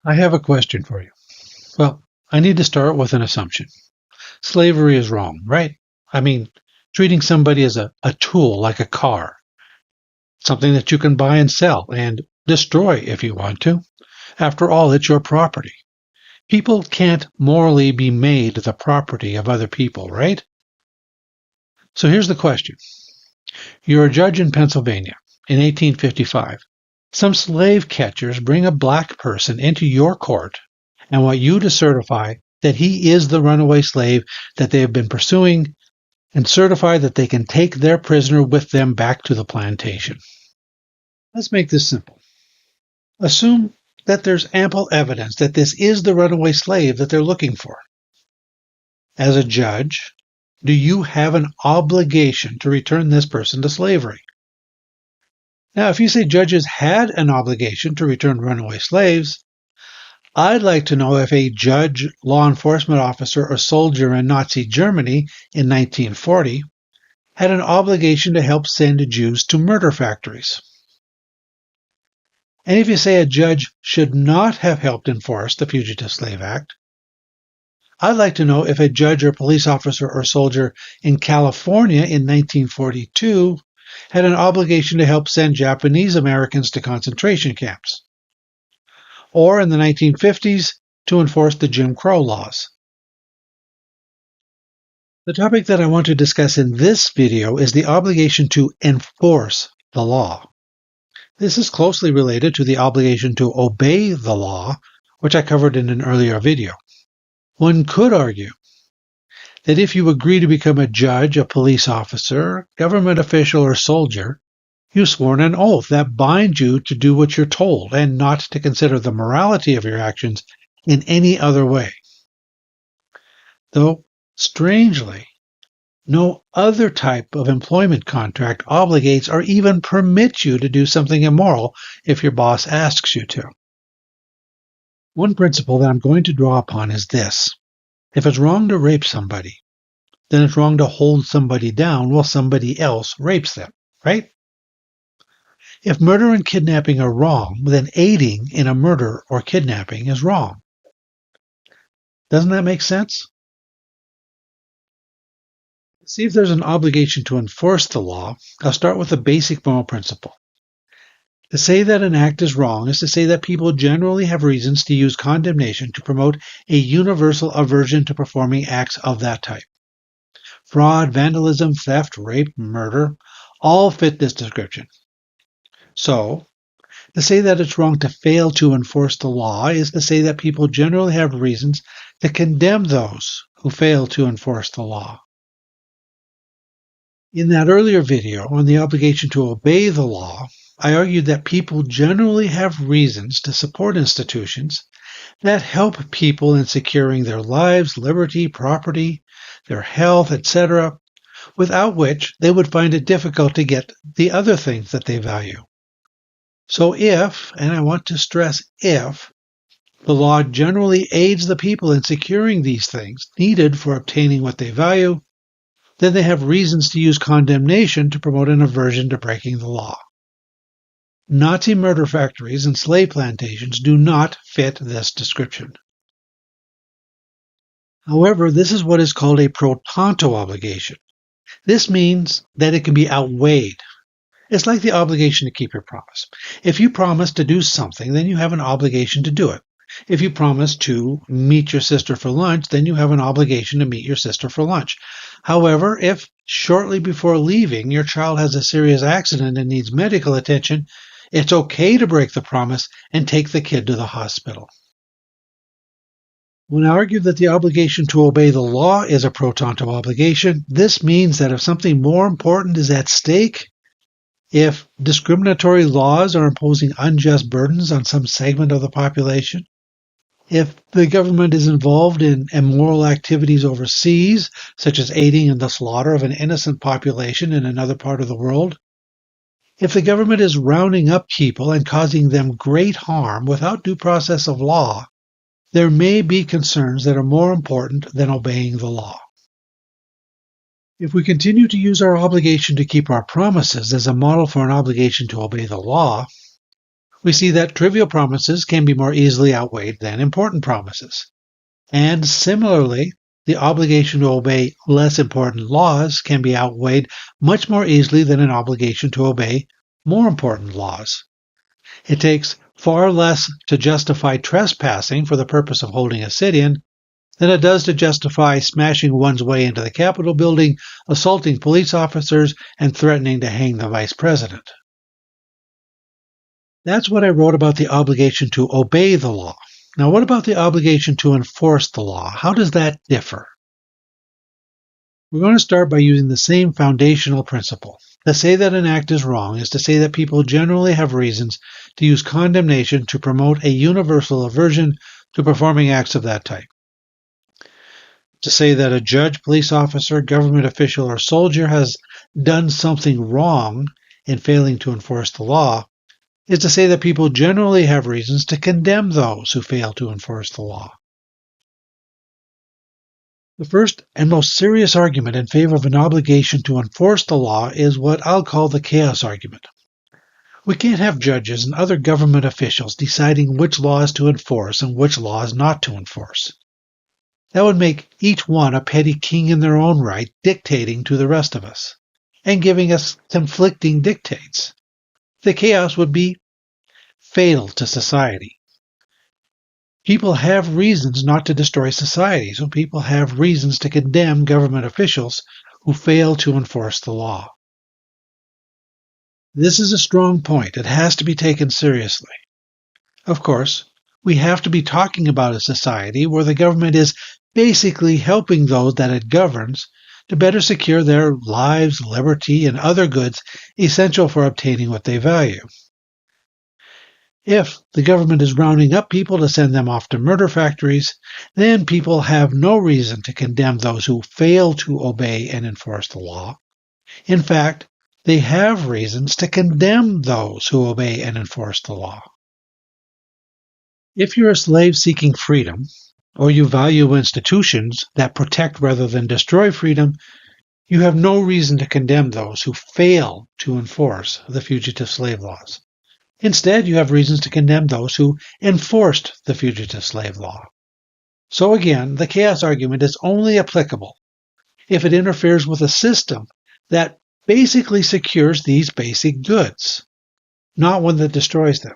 I have a question for you. Well, I need to start with an assumption. Slavery is wrong, right? I mean, treating somebody as a tool like a car, something that you can buy and sell and destroy if you want to. After all, it's your property. People can't morally be made the property of other people, right? So here's the question. You're a judge in Pennsylvania in 1855. Some slave catchers bring a black person into your court and want you to certify that he is the runaway slave that they have been pursuing and certify that they can take their prisoner with them back to the plantation. Let's make this simple. Assume that there's ample evidence that this is the runaway slave that they're looking for. As a judge, do you have an obligation to return this person to slavery? Now, if you say judges had an obligation to return runaway slaves, I'd like to know if a judge, law enforcement officer, or soldier in Nazi Germany in 1940 had an obligation to help send Jews to murder factories. And if you say a judge should not have helped enforce the Fugitive Slave Act, I'd like to know if a judge or police officer or soldier in California in 1942 had an obligation to help send Japanese Americans to concentration camps, or in the 1950s to enforce the Jim Crow laws. The topic that I want to discuss in this video is the obligation to enforce the law. This is closely related to the obligation to obey the law, which I covered in an earlier video. One could argue that if you agree to become a judge, a police officer, government official, or soldier, you've sworn an oath that binds you to do what you're told and not to consider the morality of your actions in any other way. Though, strangely, no other type of employment contract obligates or even permits you to do something immoral if your boss asks you to. One principle that I'm going to draw upon is this. If it's wrong to rape somebody, then it's wrong to hold somebody down while somebody else rapes them, right? If murder and kidnapping are wrong, then aiding in a murder or kidnapping is wrong. Doesn't that make sense? See if there's an obligation to enforce the law. I'll start with a basic moral principle. To say that an act is wrong is to say that people generally have reasons to use condemnation to promote a universal aversion to performing acts of that type. Fraud, vandalism, theft, rape, murder, all fit this description. So, to say that it's wrong to fail to enforce the law is to say that people generally have reasons to condemn those who fail to enforce the law. In that earlier video on the obligation to obey the law, I argued that people generally have reasons to support institutions that help people in securing their lives, liberty, property, their health, etc., without which they would find it difficult to get the other things that they value. So if, and I want to stress if, the law generally aids the people in securing these things needed for obtaining what they value, then they have reasons to use condemnation to promote an aversion to breaking the law. Nazi murder factories and slave plantations do not fit this description. However, this is what is called a pro tanto obligation. This means that it can be outweighed. It's like the obligation to keep your promise. If you promise to do something, then you have an obligation to do it. If you promise to meet your sister for lunch, then you have an obligation to meet your sister for lunch. However, if shortly before leaving your child has a serious accident and needs medical attention, it's okay to break the promise and take the kid to the hospital. When I argue that the obligation to obey the law is a pro tanto obligation, this means that if something more important is at stake, if discriminatory laws are imposing unjust burdens on some segment of the population, if the government is involved in immoral activities overseas, such as aiding in the slaughter of an innocent population in another part of the world, if the government is rounding up people and causing them great harm without due process of law, there may be concerns that are more important than obeying the law. If we continue to use our obligation to keep our promises as a model for an obligation to obey the law, We see that trivial promises can be more easily outweighed than important promises. And similarly, the obligation to obey less important laws can be outweighed much more easily than an obligation to obey more important laws. It takes far less to justify trespassing for the purpose of holding a sit-in than it does to justify smashing one's way into the Capitol building, assaulting police officers, and threatening to hang the vice president. That's what I wrote about the obligation to obey the law. Now, what about the obligation to enforce the law? How does that differ? We're going to start by using the same foundational principle. To say that an act is wrong is to say that people generally have reasons to use condemnation to promote a universal aversion to performing acts of that type. To say that a judge, police officer, government official, or soldier has done something wrong in failing to enforce the law is to say that people generally have reasons to condemn those who fail to enforce the law. The first and most serious argument in favor of an obligation to enforce the law is what I'll call the chaos argument. We can't have judges and other government officials deciding which laws to enforce and which laws not to enforce. That would make each one a petty king in their own right, dictating to the rest of us, and giving us conflicting dictates. The chaos would be fatal to society. People have reasons not to destroy society, so people have reasons to condemn government officials who fail to enforce the law. This is a strong point. It has to be taken seriously. Of course, we have to be talking about a society where the government is basically helping those that it governs to better secure their lives, liberty, and other goods essential for obtaining what they value. If the government is rounding up people to send them off to murder factories, then people have no reason to condemn those who fail to obey and enforce the law. In fact, they have reasons to condemn those who obey and enforce the law. If you're a slave seeking freedom, or you value institutions that protect rather than destroy freedom, you have no reason to condemn those who fail to enforce the fugitive slave laws. Instead, you have reasons to condemn those who enforced the fugitive slave law. So again, the chaos argument is only applicable if it interferes with a system that basically secures these basic goods, not one that destroys them.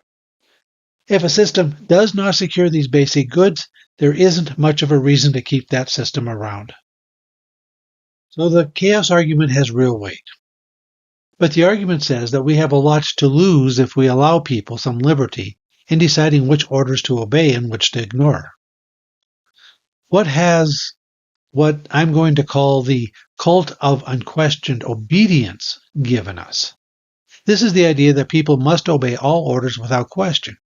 If a system does not secure these basic goods, there isn't much of a reason to keep that system around. So the chaos argument has real weight. But the argument says that we have a lot to lose if we allow people some liberty in deciding which orders to obey and which to ignore. What has what I'm going to call the cult of unquestioned obedience given us? This is the idea that people must obey all orders without question.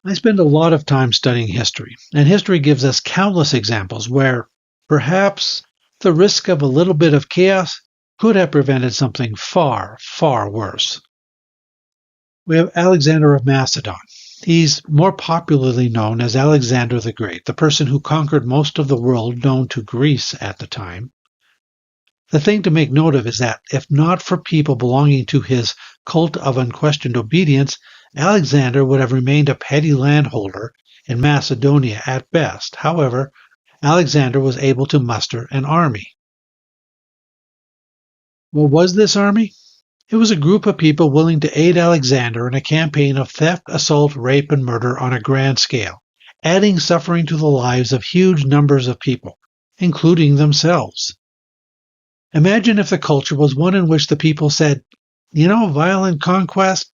I spend a lot of time studying history, and history gives us countless examples where perhaps the risk of a little bit of chaos could have prevented something far, far worse. We have Alexander of Macedon. He's more popularly known as Alexander the Great, the person who conquered most of the world known to Greece at the time. The thing to make note of is that if not for people belonging to his cult of unquestioned obedience, Alexander would have remained a petty landholder in Macedonia at best. However, Alexander was able to muster an army. What was this army? It was a group of people willing to aid Alexander in a campaign of theft, assault, rape, and murder on a grand scale, adding suffering to the lives of huge numbers of people, including themselves. Imagine if the culture was one in which the people said, violent conquest?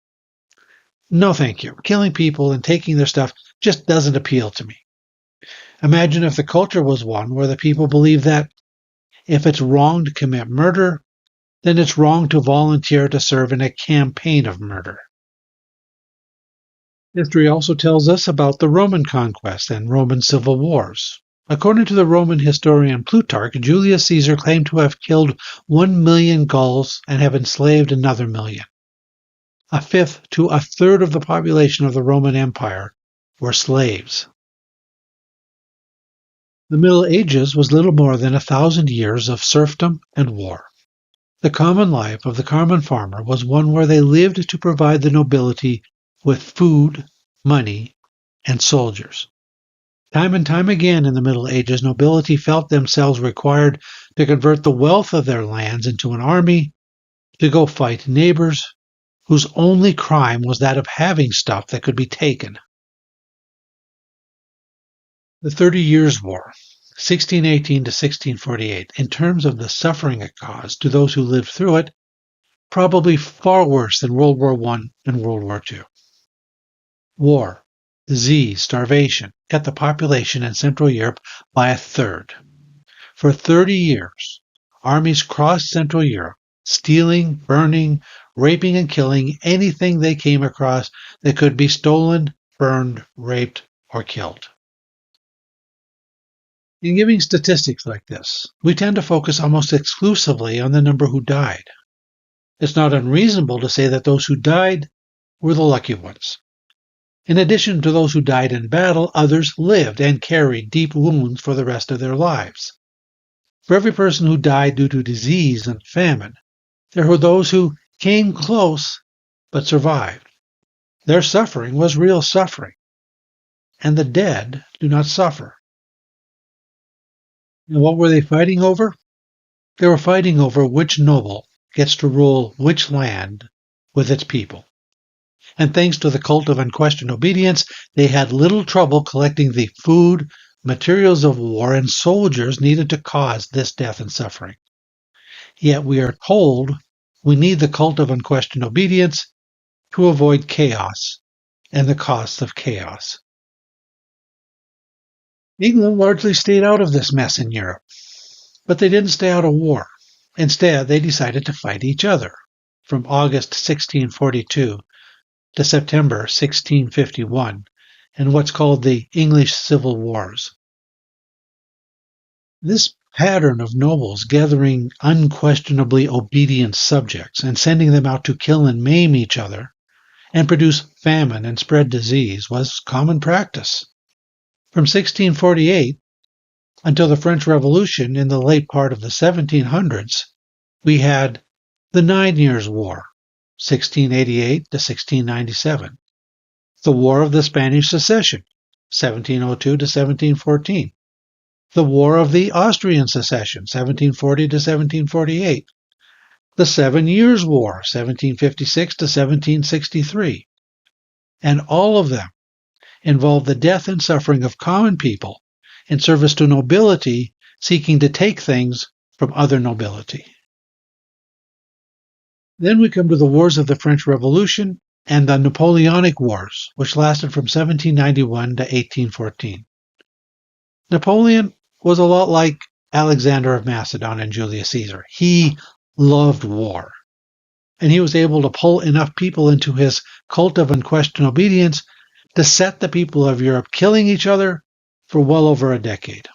No, thank you. Killing people and taking their stuff just doesn't appeal to me. Imagine if the culture was one where the people believe that if it's wrong to commit murder, then it's wrong to volunteer to serve in a campaign of murder. History also tells us about the Roman conquest and Roman civil wars. According to the Roman historian Plutarch, Julius Caesar claimed to have killed 1 million Gauls and have enslaved another million. A fifth to a third of the population of the Roman Empire were slaves. The Middle Ages was little more than 1,000 years of serfdom and war. The common life of the common farmer was one where they lived to provide the nobility with food, money, and soldiers. Time and time again in the Middle Ages, nobility felt themselves required to convert the wealth of their lands into an army to go fight neighbors whose only crime was that of having stuff that could be taken. The 30 Years' War, 1618 to 1648, in terms of the suffering it caused to those who lived through it, probably far worse than World War I and World War II. War, disease, starvation cut the population in Central Europe by a third. For 30 years, armies crossed Central Europe, stealing, burning, raping, and killing anything they came across that could be stolen, burned, raped, or killed. In giving statistics like this, we tend to focus almost exclusively on the number who died. It's not unreasonable to say that those who died were the lucky ones. In addition to those who died in battle, others lived and carried deep wounds for the rest of their lives. For every person who died due to disease and famine, there were those who came close but survived. Their suffering was real suffering, and the dead do not suffer. And what were they fighting over? They were fighting over which noble gets to rule which land with its people. And thanks to the cult of unquestioned obedience, they had little trouble collecting the food, materials of war, and soldiers needed to cause this death and suffering. Yet we are told we need the cult of unquestioned obedience to avoid chaos and the costs of chaos. England largely stayed out of this mess in Europe, but they didn't stay out of war. Instead, they decided to fight each other from August 1642 to September 1651 in what's called the English Civil Wars. This pattern of nobles gathering unquestionably obedient subjects and sending them out to kill and maim each other and produce famine and spread disease was common practice. From 1648 until the French Revolution in the late part of the 1700s, we had the 9 Years' War, 1688 to 1697, the War of the Spanish Succession, 1702 to 1714, the War of the Austrian Succession, 1740 to 1748, the 7 Years' War, 1756 to 1763, and all of them involved the death and suffering of common people in service to nobility seeking to take things from other nobility. Then we come to the Wars of the French Revolution and the Napoleonic Wars, which lasted from 1791 to 1814. Napoleon was a lot like Alexander of Macedon and Julius Caesar. He loved war, and he was able to pull enough people into his cult of unquestioned obedience to set the people of Europe killing each other for well over a decade.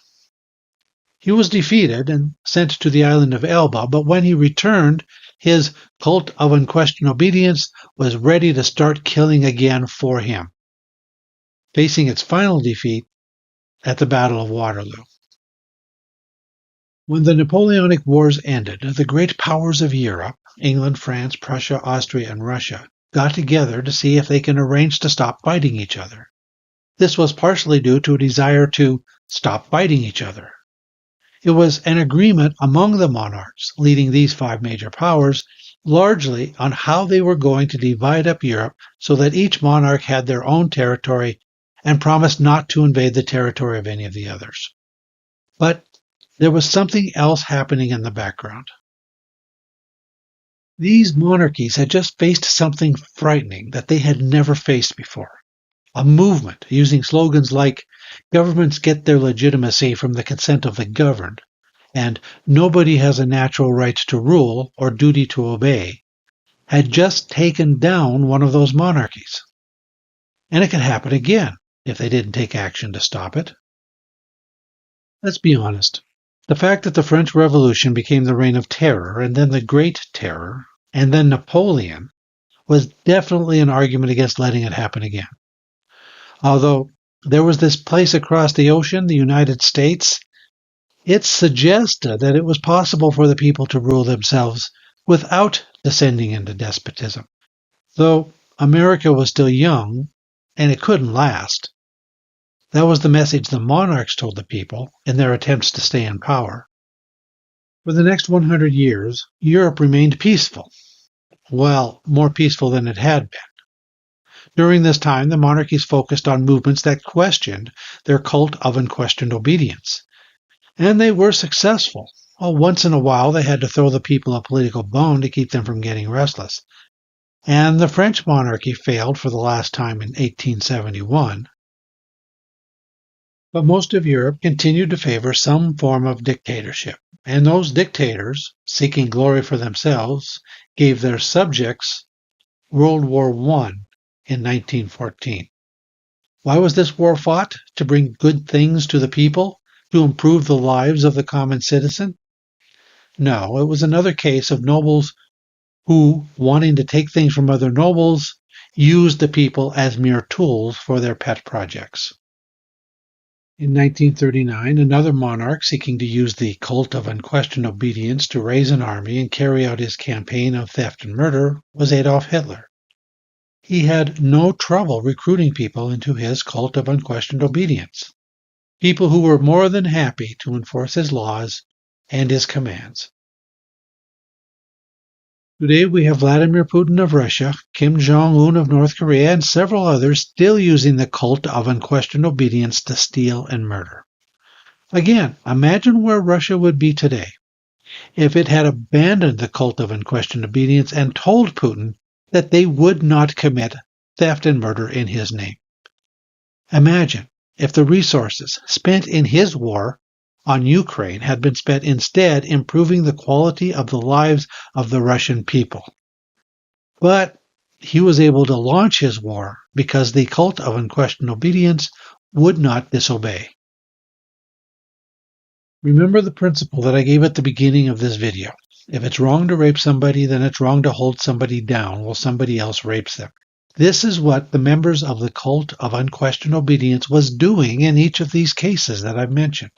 He was defeated and sent to the island of Elba, but when he returned, his cult of unquestioned obedience was ready to start killing again for him, facing its final defeat at the Battle of Waterloo. When the Napoleonic Wars ended, the great powers of Europe, England, France, Prussia, Austria, and Russia, got together to see if they can arrange to stop fighting each other. This was partially due to a desire to stop fighting each other. It was an agreement among the monarchs leading these 5 major powers, largely on how they were going to divide up Europe so that each monarch had their own territory and promised not to invade the territory of any of the others. But there was something else happening in the background. These monarchies had just faced something frightening that they had never faced before. A movement using slogans like, "Governments get their legitimacy from the consent of the governed," and "Nobody has a natural right to rule or duty to obey," had just taken down one of those monarchies. And it could happen again if they didn't take action to stop it. Let's be honest. The fact that the French Revolution became the Reign of Terror, and then the Great Terror, and then Napoleon, was definitely an argument against letting it happen again. Although there was this place across the ocean, the United States, it suggested that it was possible for the people to rule themselves without descending into despotism. Though America was still young and it couldn't last. That was the message the monarchs told the people in their attempts to stay in power. For the next 100 years, Europe remained peaceful. Well, more peaceful than it had been. During this time, the monarchies focused on movements that questioned their cult of unquestioned obedience. And they were successful. Well, once in a while, they had to throw the people a political bone to keep them from getting restless. And the French monarchy failed for the last time in 1871. But most of Europe continued to favor some form of dictatorship. And those dictators, seeking glory for themselves, gave their subjects World War I in 1914. Why was this war fought? To bring good things to the people? To improve the lives of the common citizen? No, it was another case of nobles who, wanting to take things from other nobles, used the people as mere tools for their pet projects. In 1939, another monarch seeking to use the cult of unquestioned obedience to raise an army and carry out his campaign of theft and murder was Adolf Hitler. He had no trouble recruiting people into his cult of unquestioned obedience, people who were more than happy to enforce his laws and his commands. Today we have Vladimir Putin of Russia, Kim Jong-un of North Korea, and several others still using the cult of unquestioned obedience to steal and murder. Again, imagine where Russia would be today if it had abandoned the cult of unquestioned obedience and told Putin that they would not commit theft and murder in his name. Imagine if the resources spent in his war on Ukraine had been spent instead improving the quality of the lives of the Russian people. But he was able to launch his war because the cult of unquestioned obedience would not disobey. Remember the principle that I gave at the beginning of this video. If it's wrong to rape somebody, then it's wrong to hold somebody down while somebody else rapes them. This is what the members of the cult of unquestioned obedience was doing in each of these cases that I've mentioned.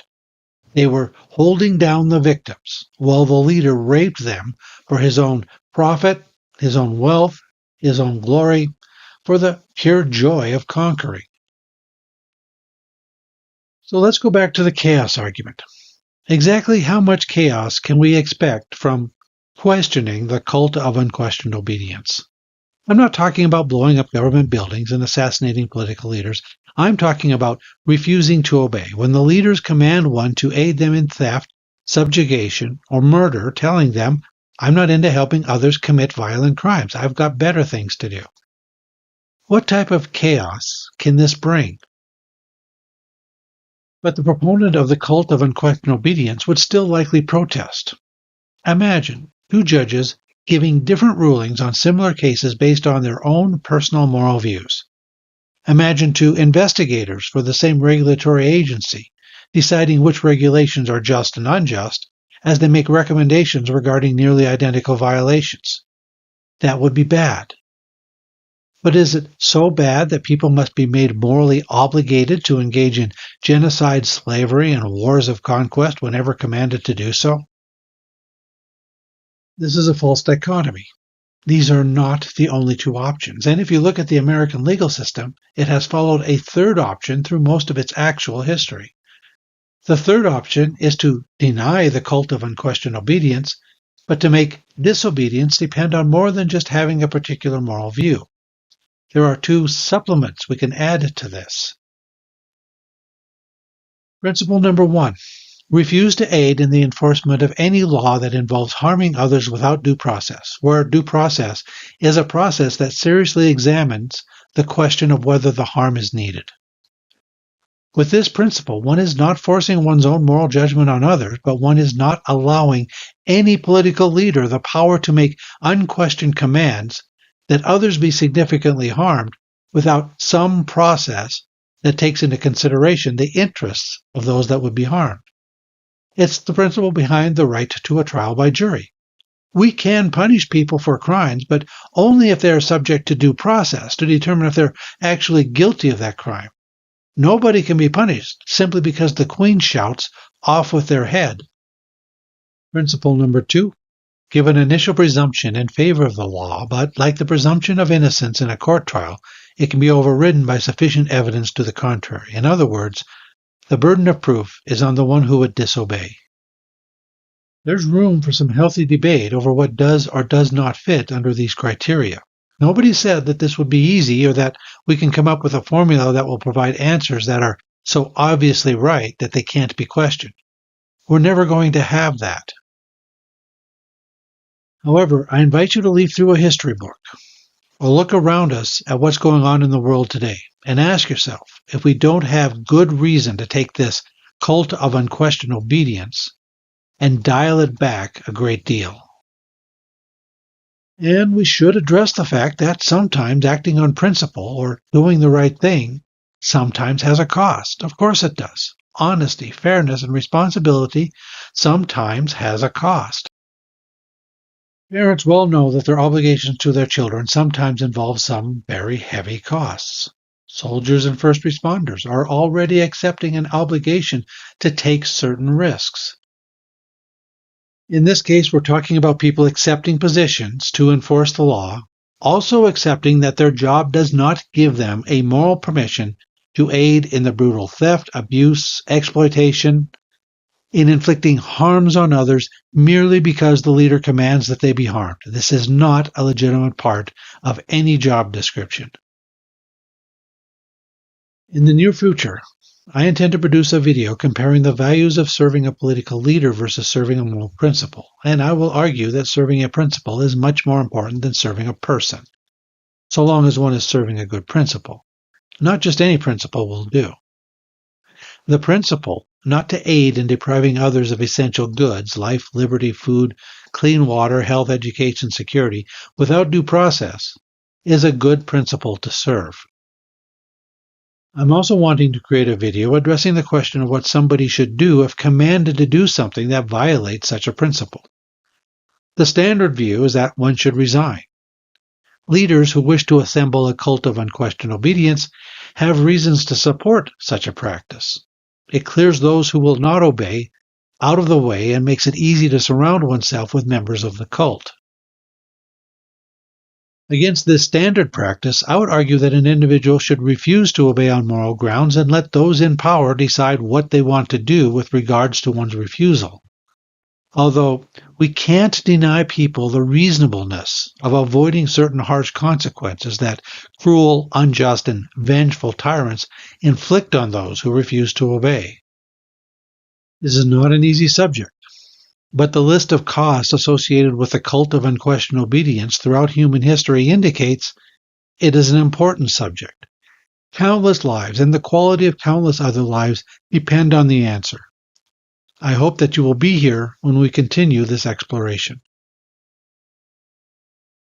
They were holding down the victims while the leader raped them for his own profit, his own wealth, his own glory, for the pure joy of conquering. So let's go back to the chaos argument. Exactly how much chaos can we expect from questioning the cult of unquestioned obedience? I'm not talking about blowing up government buildings and assassinating political leaders. I'm talking about refusing to obey. When the leaders command one to aid them in theft, subjugation, or murder, telling them, I'm not into helping others commit violent crimes. I've got better things to do. What type of chaos can this bring? But the proponent of the cult of unquestioned obedience would still likely protest. Imagine two judges giving different rulings on similar cases based on their own personal moral views. Imagine two investigators for the same regulatory agency deciding which regulations are just and unjust as they make recommendations regarding nearly identical violations. That would be bad. But is it so bad that people must be made morally obligated to engage in genocide, slavery, and wars of conquest whenever commanded to do so? This is a false dichotomy. These are not the only two options. And if you look at the American legal system, it has followed a third option through most of its actual history. The third option is to deny the cult of unquestioned obedience, but to make disobedience depend on more than just having a particular moral view. There are two supplements we can add to this. Principle number 1. Refuse to aid in the enforcement of any law that involves harming others without due process, where due process is a process that seriously examines the question of whether the harm is needed. With this principle, one is not forcing one's own moral judgment on others, but one is not allowing any political leader the power to make unquestioned commands that others be significantly harmed without some process that takes into consideration the interests of those that would be harmed. It's the principle behind the right to a trial by jury. We can punish people for crimes, but only if they are subject to due process to determine if they're actually guilty of that crime. Nobody can be punished simply because the Queen shouts, "Off with their head." Principle number 2. give an initial presumption in favor of the law, but like the presumption of innocence in a court trial, it can be overridden by sufficient evidence to the contrary. In other words, the burden of proof is on the one who would disobey. There's room for some healthy debate over what does or does not fit under these criteria. Nobody said that this would be easy or that we can come up with a formula that will provide answers that are so obviously right that they can't be questioned. We're never going to have that. However, I invite you to leaf through a history book or look around us at what's going on in the world today and ask yourself if we don't have good reason to take this cult of unquestioned obedience and dial it back a great deal. And we should address the fact that sometimes acting on principle or doing the right thing sometimes has a cost. Of course it does. Honesty, fairness, and responsibility sometimes has a cost. Parents well know that their obligations to their children sometimes involve some very heavy costs. Soldiers and first responders are already accepting an obligation to take certain risks. In this case, we're talking about people accepting positions to enforce the law, also accepting that their job does not give them a moral permission to aid in the brutal theft, abuse, exploitation, in inflicting harms on others merely because the leader commands that they be harmed. This is not a legitimate part of any job description. In the near future, I intend to produce a video comparing the values of serving a political leader versus serving a moral principle, and I will argue that serving a principle is much more important than serving a person, so long as one is serving a good principle. Not just any principle will do. The principle not to aid in depriving others of essential goods, life, liberty, food, clean water, health, education, security, without due process, is a good principle to serve. I'm also wanting to create a video addressing the question of what somebody should do if commanded to do something that violates such a principle. The standard view is that one should resign. Leaders who wish to assemble a cult of unquestioned obedience have reasons to support such a practice. It clears those who will not obey out of the way and makes it easy to surround oneself with members of the cult. Against this standard practice, I would argue that an individual should refuse to obey on moral grounds and let those in power decide what they want to do with regards to one's refusal. Although we can't deny people the reasonableness of avoiding certain harsh consequences that cruel, unjust, and vengeful tyrants inflict on those who refuse to obey. This is not an easy subject, but the list of costs associated with the cult of unquestioned obedience throughout human history indicates it is an important subject. Countless lives and the quality of countless other lives depend on the answer. I hope that you will be here when we continue this exploration.